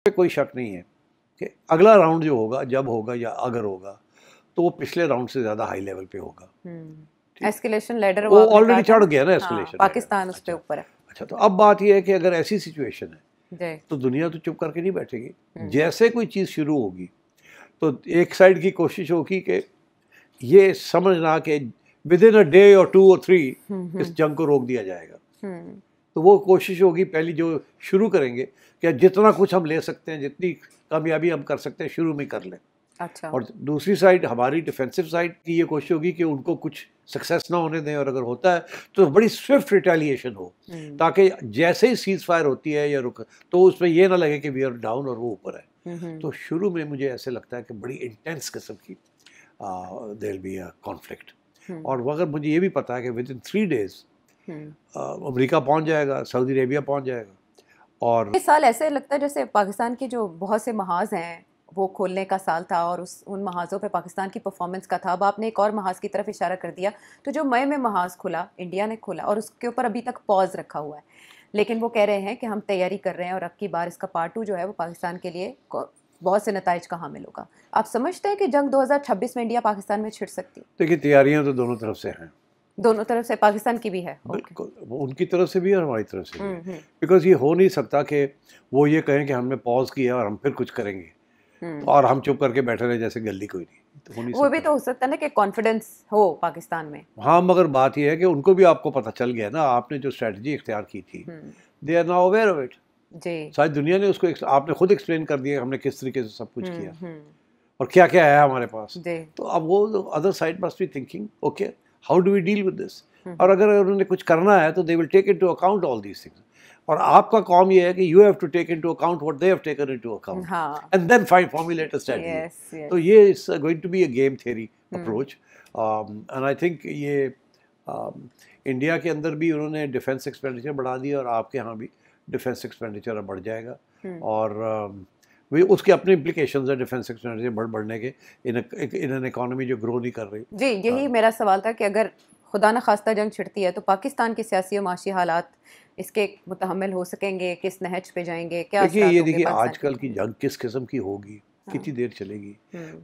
पे कोई शक नहीं है कि अगला राउंड जो होगा, जब होगा या अगर होगा, तो वो पिछले राउंड से ज़्यादा हाई लेवल पे होगा। एस्केलेशन लैडर वो ऑलरेडी चढ़ गया ना एस्केलेशन। पाकिस्तान उस पे ऊपर है। अच्छा, तो अब बात ये है कि अगर ऐसी सिचुएशन है तो दुनिया तो चुप करके नहीं बैठेगी। जैसे कोई चीज़ शुरू होगी तो एक साइड की कोशिश होगी कि ये समझना कि विद इन अ डे और 2 और 3 इस जंग को रोक दिया जाएगा। तो वो कोशिश होगी पहली जो शुरू करेंगे कि जितना कुछ हम ले सकते हैं, जितनी कामयाबी हम कर सकते हैं, शुरू में कर लें। अच्छा। और दूसरी साइड हमारी डिफेंसिव साइड की ये कोशिश होगी कि उनको कुछ सक्सेस ना होने दें, और अगर होता है तो बड़ी स्विफ्ट रिटेलिएशन हो, ताकि जैसे ही सीज फायर होती है या रुक तो उसमें ये ना लगे कि वी आर डाउन और वो ऊपर है। तो शुरू में मुझे ऐसे लगता है कि बड़ी इंटेंस किस्म की there will be a conflict. और अगर मुझे ये भी पता है कि विद इन 3 डेज अमेरिका पहुंच जाएगा, सऊदी अरेबिया पहुंच जाएगा। और इस साल ऐसे लगता है जैसे पाकिस्तान के जो बहुत से महाज हैं वो खोलने का साल था, और उन महाज़ों पे पाकिस्तान की परफॉर्मेंस का था। अब आपने एक और महाज की तरफ इशारा कर दिया, तो जो मई में महाज खुला, इंडिया ने खोला, और उसके ऊपर अभी तक पॉज रखा हुआ है, लेकिन वो कह रहे हैं कि हम तैयारी कर रहे हैं और अब की बार इसका पार्ट 2 जो है वो पाकिस्तान के लिए बहुत से नताइज का हामिल होगा। आप समझते हैं कि जंग 2026 में इंडिया पाकिस्तान में छिड़ सकती है? देखिए, तैयारियां तो दोनों तरफ से हैं। दोनों तरफ से, पाकिस्तान की भी है? बिल्कुल, उनकी तरफ से भी और हमारी तरफ से भी। बिकॉज ये हो नहीं सकता कि वो ये कहें कि हमने पॉज किया और हम फिर कुछ करेंगे और हम चुप करके बैठे रहे जैसे गली कोई नहीं। तो हो नहीं वो भी तो हो सकता है ना कि कॉन्फिडेंस हो पाकिस्तान में। हाँ, मगर बात ये है कि उनको भी आपको पता चल गया ना, आपने जो स्ट्रेटजी इख्तियार की थी, they are now aware of it जी। सारी दुनिया ने उसको, आपने खुद एक्सप्लेन कर दिया हमने किस तरीके से सब कुछ किया और क्या क्या है हमारे पास। तो अब वो other side must be thinking, okay how do we deal with this. और अगर उन्होंने कुछ करना है तो they will take into account all these things. और आपका काम ये है कि you have to take into account what they have taken into account and then formulate a strategy. तो ये is going to be a game theory approach. And I think ये India के अंदर भी उन्होंने डिफेंस एक्सपेंडिचर बढ़ा दिया और आपके यहाँ भी डिफेंस एक्सपेंडिचर बढ़ जाएगा। और वे उसके अपने इम्प्लीकेशंस है डिफेंस एक्सपेंडिचर बढ़ने के इन एन इकोनॉमी जो ग्रो नहीं कर रही। जी, यही मेरा सवाल था कि अगर खुदा न खास्ता जंग छिड़ती है तो पाकिस्तान के सियासी और माशी हालात इसके मुतहम्मिल हो सकेंगे? किस नहज पे जाएंगे? क्या देखिए आजकल की जंग किस किस्म की होगी, कितनी देर चलेगी,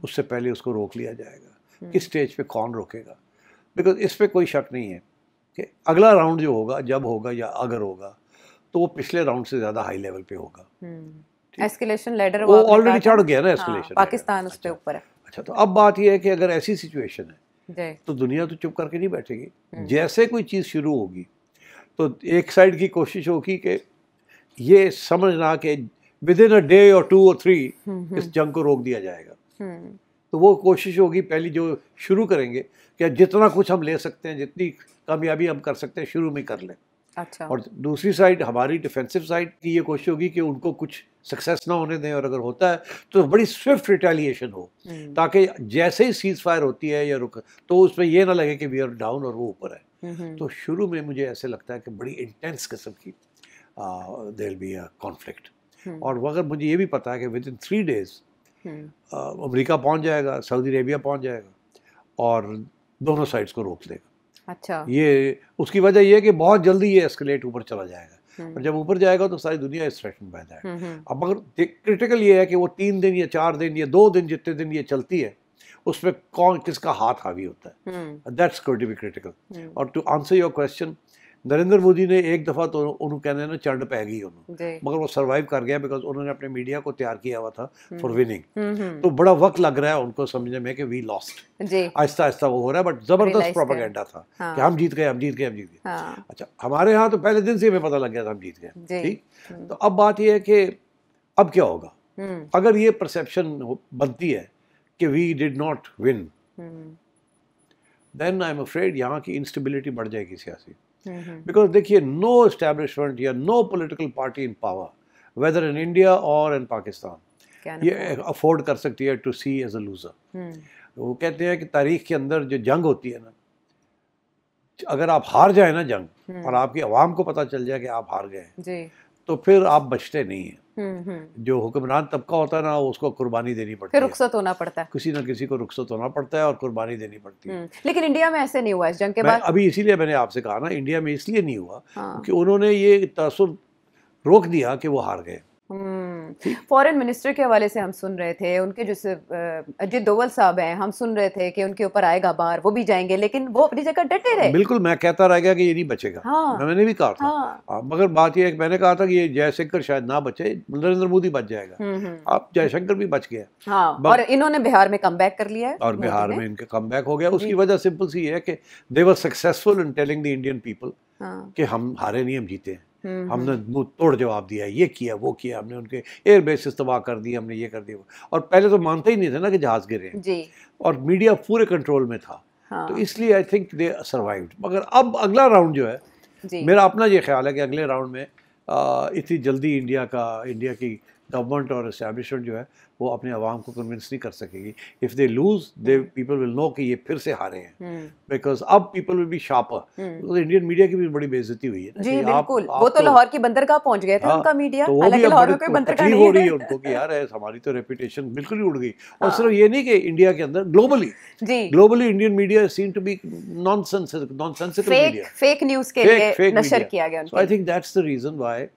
उससे पहले उसको रोक लिया जाएगा। किस स्टेज पे कौन रोकेगा? बिकॉज इस पे कोई शक नहीं है कि अगला राउंड जो होगा, जब होगा या अगर होगा, तो वो पिछले राउंड से ज़्यादा हाई लेवल पे होगा। एस्केलेशन लैडर वो ऑलरेडी चढ़ गया ना एस्केलेशन। पाकिस्तान उस पे ऊपर है। अच्छा, तो अब बात ये है कि अगर ऐसी सिचुएशन है तो दुनिया तो चुप करके नहीं बैठेगी। जैसे कोई चीज़ शुरू होगी तो एक साइड की कोशिश होगी कि ये समझना कि विद इन अ डे और 2 और 3 इस जंग को रोक दिया जाएगा। तो वो कोशिश होगी पहली जो शुरू करेंगे कि जितना कुछ हम ले सकते हैं, जितनी कामयाबी हम कर सकते हैं, शुरू में कर लें। अच्छा। और दूसरी साइड हमारी डिफेंसिव साइड की ये कोशिश होगी कि उनको कुछ सक्सेस ना होने दें, और अगर होता है तो बड़ी स्विफ्ट रिटेलिएशन हो, ताकि जैसे ही सीज फायर होती है या रुक तो उसमें ये ना लगे कि वी आर डाउन और वो ऊपर है। तो शुरू में मुझे ऐसे लगता है कि बड़ी इंटेंस किस्म की there will be a conflict. और अगर मुझे ये भी पता है कि विद इन 3 डेज अमेरिका पहुंच जाएगा, सऊदी अरेबिया पहुंच जाएगा और दोनों साइड्स को रोक देगा। अच्छा। ये उसकी वजह ये है कि बहुत जल्दी ये एस्केलेट ऊपर चला जाएगा, और जब ऊपर जाएगा तो सारी दुनिया इस थ्रेट में बह जाएगा। अब अगर क्रिटिकल ये है कि वो 3 दिन या 4 दिन या 2 दिन जितने दिन ये चलती है उसमें कौन किसका हाथ हावी होता है, that's going to be critical. और to answer your question, Narendra Modi ने एक दफ़ा तो उन्होंने कहने ना चढ़ पै गई उन्होंने, मगर वो सरवाइव कर गया बिकॉज उन्होंने अपने मीडिया को तैयार किया हुआ था फॉर विनिंग। तो बड़ा वक्त लग रहा है उनको समझने में कि वी लॉस्ट। आहिस्ता आहिस्ता वो हो रहा है, बट जबरदस्त प्रोपेगेंडा था कि हम जीत गए, हम जीत गए, हम जीत गए। अच्छा, हमारे यहाँ तो पहले दिन से हमें पता लग गया था हम जीत गए। ठीक, तो अब बात ये है कि अब क्या होगा अगर ये परसेप्शन बनती है कि we did not win, then I am afraid यहाँ की इंस्टेबिलिटी बढ़ जाएगी सियासी। बिकॉज देखिए, नो एस्टैब्लिशमेंट या no political party in power whether in India और इन पाकिस्तान ये अफोर्ड कर सकती है to see as a loser. वो कहते हैं कि तारीख के अंदर जो जंग होती है ना, अगर आप हार जाए ना जंग और आपकी आवाम को पता चल जाए कि आप हार गए तो फिर आप बचते नहीं हैं। जो हुक्मरान तबका होता है ना, उसको कुर्बानी देनी पड़ती है, रुखसत होना पड़ता है, किसी न किसी को रुखसत होना पड़ता है और कुर्बानी देनी पड़ती है। लेकिन इंडिया में ऐसे नहीं हुआ इस जंग के बाद। अभी इसीलिए मैंने आपसे कहा ना, इंडिया में इसलिए नहीं हुआ क्योंकि उन्होंने ये तसव्वुर रोक दिया कि वो हार गए। फॉरेन मिनिस्टर के हवाले से हम सुन रहे थे, उनके जो अजित डोवल साहब हैं, हम सुन रहे थे कि उनके ऊपर आएगा बार, वो भी जाएंगे, लेकिन वो अपनी जगह डटे रहे। बिल्कुल, मैं कहता रह गया कि ये नहीं बचेगा। हाँ, मैंने भी कहा था। हाँ, मगर बात ये है, मैंने कहा था कि ये जयशंकर शायद ना बचे, नरेंद्र मोदी बच जाएगा। अब जयशंकर भी बच गया। हाँ, और इन्होंने बिहार में कमबैक कर लिया है, और बिहार में इनका कमबैक हो गया। उसकी वजह सिंपल सी है कि they were successful in telling the Indian people कि हम हारे नहीं, हम जीते हैं। हमने मुंह तोड़ जवाब दिया, ये किया वो किया, हमने उनके एयर बेसिस तबाह कर दिए, हमने ये कर दिया। और पहले तो मानते ही नहीं थे ना कि जहाज गिरे हैं, और मीडिया पूरे कंट्रोल में था। हाँ। तो इसलिए आई थिंक दे सर्वाइव्ड। मगर अब अगला राउंड जो है, मेरा अपना ये ख्याल है कि अगले राउंड में इतनी जल्दी इंडिया की गवर्नमेंट और एस्टैब्लिशमेंट जो है वो अपने आवाम को कन्विंस नहीं कर सकेगी। If they lose, they people will know कि ये फिर से हारे हैं, बिकॉज अब पीपल विल बी शार्पर। तो इंडियन मीडिया की भी बड़ी बेइज्जती हुई है। जी बिल्कुल, वो तो लाहौर की बंदरगाह पहुंच गए थे उनका मीडिया, तो वो भी लाहौर की बंदरगाह नहीं हो रही है उनको कि यार हमारी तो रेपुटेशन बिल्कुल ही उड़ गई। और सिर्फ ये नहीं कि इंडिया के अंदर, globally Indian media seem to be nonsensical media, fake news के लिए नशर किया गया। So I think that's the reason why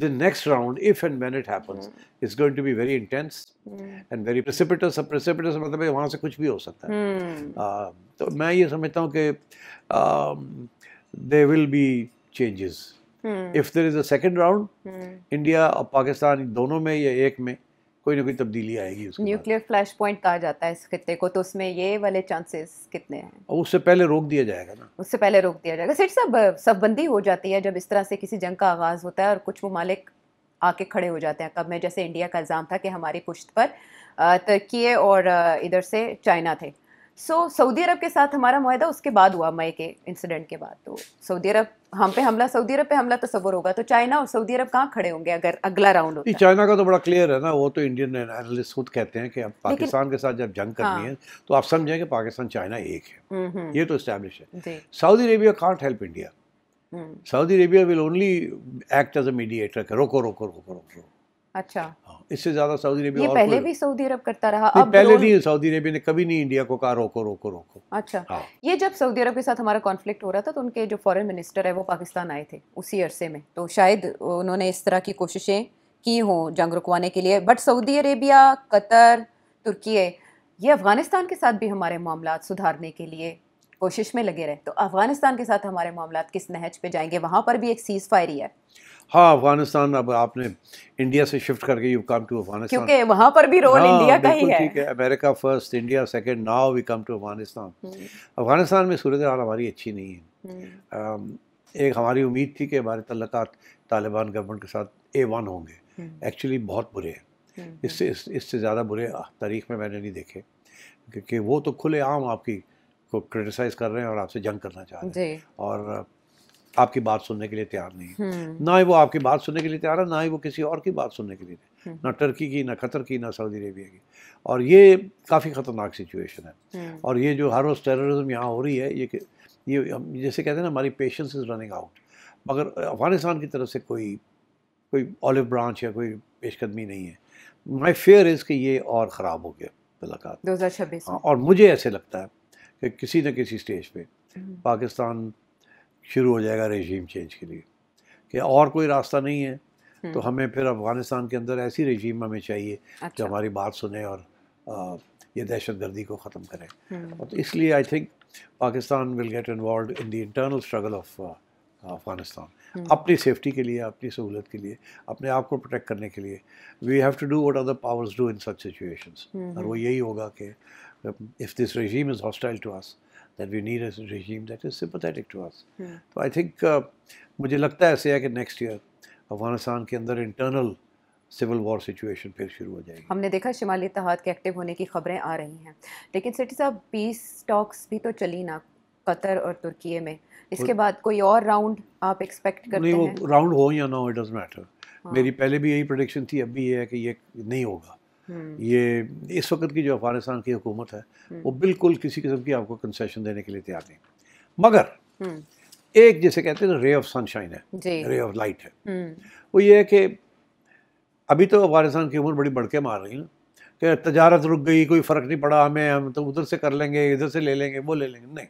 the next round, if and when it happens, is going to be very intense and very precipitous. Precipitous मतलब है वहाँ से कुछ भी हो सकता है। तो मैं ये समझता हूँ कि there will be changes. If there is a second round, India और पाकिस्तान दोनों में या एक में कोई ना कोई तब्दीली आएगी। न्यूक्लियर फ्लैश पॉइंट कहा जाता है इस खित्ते को, तो उसमें ये वाले चांसेस कितने हैं? उससे पहले रोक दिया जाएगा ना, उससे पहले रोक दिया जाएगा। सेठ साहब, सबबंदी हो जाती है जब इस तरह से किसी जंग का आगाज़ होता है और कुछ ममालिक आके खड़े हो जाते हैं। कब में जैसे इंडिया का इल्ज़ाम था कि हमारी पुश्त पर तुर्की और इधर से चाइना थे। सऊदी अरब के साथ हमारा मुआहदा उसके बाद हुआ, मई के इंसिडेंट के बाद। तो सऊदी अरब सऊदी अरब पे हमला तस्वुर होगा, तो चाइना और सऊदी अरब कहाँ खड़े होंगे अगर अगला राउंड होता है? चाइना का तो बड़ा क्लियर है ना, वो तो इंडियन एनालिस्ट खुद कहते हैं कि अब पाकिस्तान के साथ जब जंग करनी है तो आप समझें कि पाकिस्तान चाइना एक है, ये तो एस्टैब्लिश है। Saudi Arabia can't help India, Saudi Arabia will only act as a mediator, रोको रोको रोको रोको। अच्छा, इससे ज्यादा सऊदी अरेबिया, ये पहले भी सऊदी अरब करता रहा। अब पहले नहीं, सऊदी अरेबिया ने कभी नहीं इंडिया को कहा रोको रोको रोको। अच्छा, हाँ। ये जब सऊदी अरब के साथ हमारा कॉन्फ्लिक्ट हो रहा था तो उनके जो फॉरेन मिनिस्टर है वो पाकिस्तान आए थे उसी अरसे में, तो शायद उन्होंने इस तरह की कोशिशें की हों जंग रुकवाने के लिए। बट सऊदी अरेबिया, कतर, तुर्की, ये अफगानिस्तान के साथ भी हमारे मामलात सुधारने के लिए कोशिश में लगे रहे, तो अफगानिस्तान के साथ हमारे मामलात किस नहज पे जाएंगे? वहाँ पर भी एक सीज फायर ही है। हाँ, अफगानिस्तान, अब आपने इंडिया से शिफ्ट करके यू कम टू अफगानिस्तान, क्योंकि वहाँ पर भी रोल इंडिया का ही है। ठीक है, America first, India second, now we come to Afghanistan. Afghanistan में सूरत हाल हमारी अच्छी नहीं है। एक हमारी उम्मीद थी कि हमारे तल्लुकात तालिबान गवर्नमेंट के साथ A1 होंगे, एक्चुअली बहुत बुरे हैं। इससे ज़्यादा बुरे तारीख में मैंने नहीं देखे, क्योंकि वो तो खुलेआम आपकी को क्रिटिसाइज़ कर रहे हैं और आपसे जंग करना चाह रहे हैं, और आपकी बात सुनने के लिए तैयार नहीं है। ना ही वो आपकी बात सुनने के लिए तैयार है, ना ही वो किसी और की बात सुनने के लिए, ना टर्की की, ना कतर की, ना सऊदी अरेबिया की। और ये काफ़ी ख़तरनाक सिचुएशन है। और ये जो हर रोज़ टेररिज्म यहाँ हो रही है, ये जैसे कहते हैं ना, हमारी पेशेंस इज़ रनिंग आउट। मगर अफ़गानिस्तान की तरफ से कोई ऑलिव ब्रांच या कोई पेशकदमी नहीं है। माई फेयर इज़ कि ये और ख़राब हो गया मुलाकात 2026। और मुझे ऐसे लगता है कि किसी न किसी स्टेज पे पाकिस्तान शुरू हो जाएगा रेजीम चेंज के लिए, कि और कोई रास्ता नहीं है, तो हमें फिर अफ़गानिस्तान के अंदर ऐसी रेजीम हमें चाहिए जो हमारी बात सुने और ये दहशतगर्दी को ख़त्म करे। और तो इसलिए I think Pakistan will get involve in the internal struggle of Afghanistan, अपनी सेफ्टी के लिए, अपनी सहूलत के लिए, अपने आप को प्रोटेक्ट करने के लिए। We have to do what other powers do in such situations, और वो यही होगा कि if this regime is hostile to us, that we need a regime that is sympathetic to us. तो I think मुझे लगता है ऐसे है कि नेक्स्ट ईयर अफगानिस्तान के अंदर इंटरनल सिविल वॉर सिचुएशन फिर शुरू हो जाएगी। हमने देखा शिमाली इत्तेहाद के एक्टिव होने की खबरें आ रही हैं, लेकिन सेठी साहब पीस टॉक्स भी तो चली ना कतर और तुर्की में, इसके बाद कोई और राउंड आप एक्सपेक्ट करते हैं? नहीं, वो राउंड हो या ना हो, इट डजंट मैटर। मेरी पहले भी यही प्रेडिक्शन थी, अब भी ये है कि ये नहीं होगा। ये इस वक्त की जो अफगानिस्तान की हुकूमत है वो बिल्कुल किसी किस्म की आपको कंसेशन देने के लिए तैयार नहीं, मगर एक जिसे कहते हैं ना रे ऑफ सनशाइन है, रे ऑफ लाइट है। वो ये है कि अभी तो अफगानिस्तान की उम्र बड़ी बढ़ के मार रही है ना, कि तजारत रुक गई, कोई फ़र्क नहीं पड़ा हमें, हम तो उधर से कर लेंगे, इधर से ले लेंगे, वो ले लेंगे। नहीं,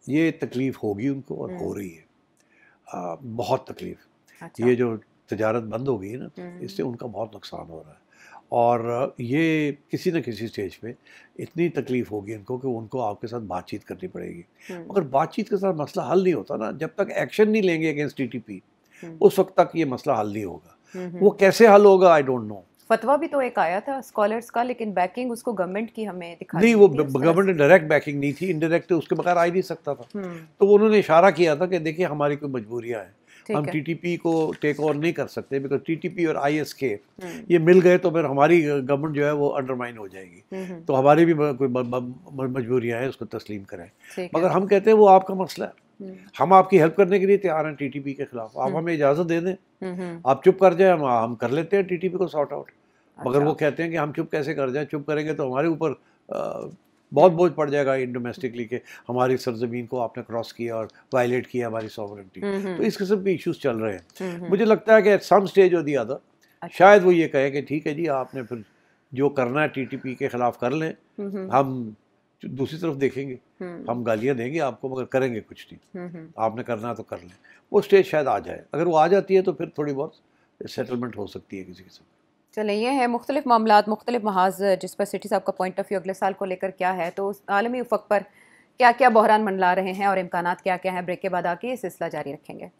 ये तकलीफ़ होगी उनको और हो रही है, बहुत तकलीफ़। अच्छा। ये जो तजारत बंद हो गई है ना, इससे उनका बहुत नुकसान हो रहा है। और ये किसी न किसी स्टेज पे इतनी तकलीफ़ होगी इनको कि उनको आपके साथ बातचीत करनी पड़ेगी। मगर बातचीत के साथ मसला हल नहीं होता ना, जब तक एक्शन नहीं लेंगे अगेंस्ट टीटीपी उस वक्त तक ये मसला हल नहीं होगा। वो कैसे हल होगा आई डोंट नो। फतवा भी तो एक आया था स्कॉलर्स का, लेकिन बैकिंग उसको गवर्नमेंट की हमें दिखाई नहीं, वो गवर्नमेंट ने डायरेक्ट बैकिंग नहीं थी, इनडायरेक्ट उसके बगैर आ ही नहीं सकता था। तो उन्होंने इशारा किया था कि देखिए हमारी कोई मजबूरियां हैं, हम टीटीपी को टेक ओवर नहीं कर सकते, बिकॉज टीटीपी और आईएसके ये मिल गए तो फिर हमारी गवर्नमेंट जो है वो अंडरमाइन हो जाएगी। तो हमारी भी कोई मजबूरियां हैं, उसको तस्लीम करें। मगर हम कहते हैं वो आपका मसला है, हम आपकी हेल्प करने के लिए तैयार हैं टीटीपी के खिलाफ, आप हमें इजाज़त दे दें, आप चुप कर जाए, हम कर लेते हैं टीटीपी को सॉर्ट आउट। मगर वो कहते हैं कि हम चुप कैसे कर जाएं, चुप करेंगे तो हमारे ऊपर बहुत बोझ पड़ जाएगा डोमेस्टिकली कि हमारी सरजमीन को आपने क्रॉस किया और वायलेट किया हमारी सॉवरेनिटी। तो इस किस्म के इश्यूज चल रहे हैं। मुझे लगता है कि एट सम स्टेज और दी अदर शायद वो ये कहे कि ठीक है जी, आपने फिर जो करना है टीटीपी के खिलाफ कर लें, हम दूसरी तरफ देखेंगे, हम गालियाँ देंगे आपको मगर करेंगे कुछ नहीं, आपने करना है तो कर लें। वो स्टेज शायद आ जाए, अगर वो आ जाती है तो फिर थोड़ी बहुत सेटलमेंट हो सकती है किसी किस्म। चले, ये है मुख्तलिफ मामलात, मुख्तलिफ महाज जिस पर सिटी साहब का पॉइंट ऑफ व्यू अगले साल को लेकर क्या है, तो आलमी उफ़क़ पर क्या क्या बहरान मंडला रहे हैं और इम्कानात क्या क्या हैं। ब्रेक के बाद आके ये सिलसिला जारी रखेंगे।